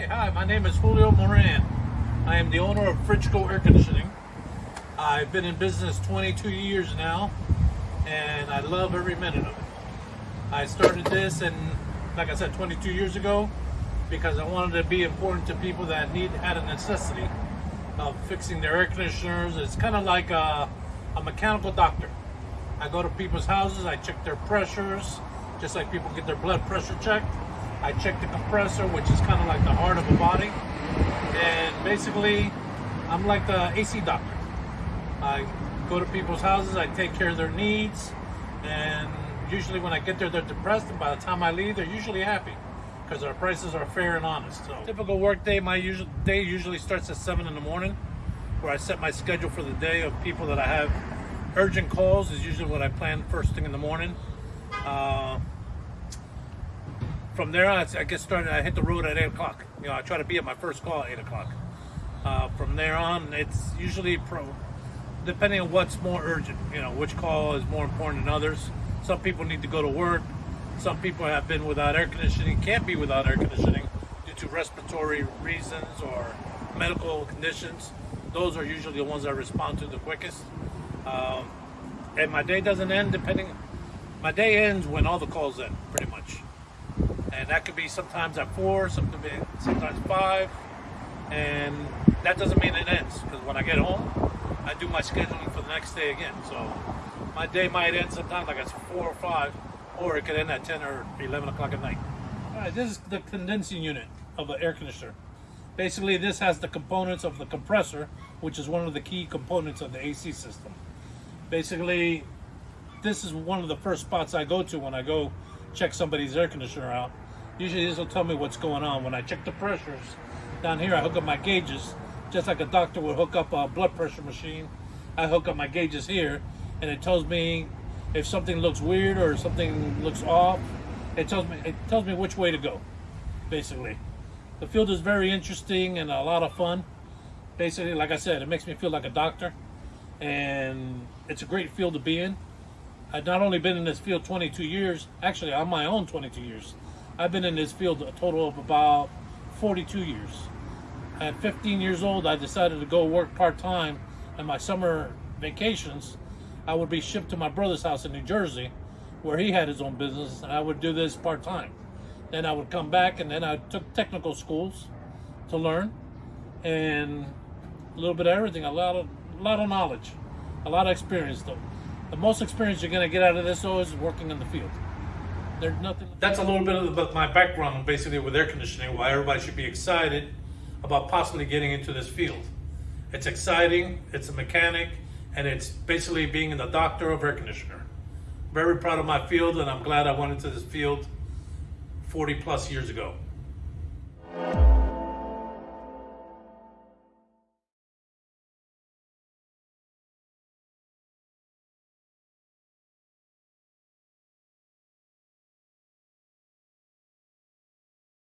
Hey, hi, my name is Julio Moran. I am the owner of Fridgco Air Conditioning. I've been in business 22 years now, and I love every minute of it. I started this, and like I said, 22 years ago, because I wanted to be important to people that had a necessity of fixing their air conditioners. It's kind of like a mechanical doctor. I go to people's houses, I check their pressures, just like people get their blood pressure checked. I check the compressor, which is kind of like the heart of the body. And basically, I'm like the AC doctor. I go to people's houses, I take care of their needs, and usually when I get there, they're depressed, and by the time I leave, they're usually happy because our prices are fair and honest. So, typical work day, day usually starts at 7 in the morning, where I set my schedule for the day of people that I have. Urgent calls is usually what I plan first thing in the morning. From there, I get started. I hit the road at 8 o'clock. I try to be at my first call at 8 o'clock. From there on, it's usually depending on what's more urgent. Which call is more important than others. Some people need to go to work. Some people have been without air conditioning, can't be without air conditioning due to respiratory reasons or medical conditions. Those are usually the ones I respond to the quickest. And my day doesn't end my day ends when all the calls end, pretty much. And that could be sometimes at 4, sometimes 5, and that doesn't mean it ends, because when I get home, I do my scheduling for the next day again. So my day might end sometimes like at 4 or 5, or it could end at 10 or 11 o'clock at night. All right, this is the condensing unit of an air conditioner. Basically, this has the components of the compressor, which is one of the key components of the AC system. Basically, this is one of the first spots I go to when I go check somebody's air conditioner out. Usually this will tell me what's going on. When I check the pressures, down here I hook up my gauges, just like a doctor would hook up a blood pressure machine. I hook up my gauges here, and it tells me if something looks weird or something looks off. It tells me which way to go, basically. The field is very interesting and a lot of fun. Basically, like I said, it makes me feel like a doctor, and it's a great field to be in. I've not only been in this field 22 years, actually on my own 22 years. I've been in this field a total of about 42 years. At 15 years old, I decided to go work part-time, and my summer vacations, I would be shipped to my brother's house in New Jersey, where he had his own business, and I would do this part-time. Then I would come back, and then I took technical schools to learn, and a little bit of everything, a lot of knowledge, a lot of experience though. The most experience you're going to get out of this though is working in the field. There's nothing. That's a little bit of my background basically with air conditioning, why everybody should be excited about possibly getting into this field. It's exciting, it's a mechanic, and it's basically being the doctor of air conditioner. Very proud of my field, and I'm glad I went into this field 40 plus years ago.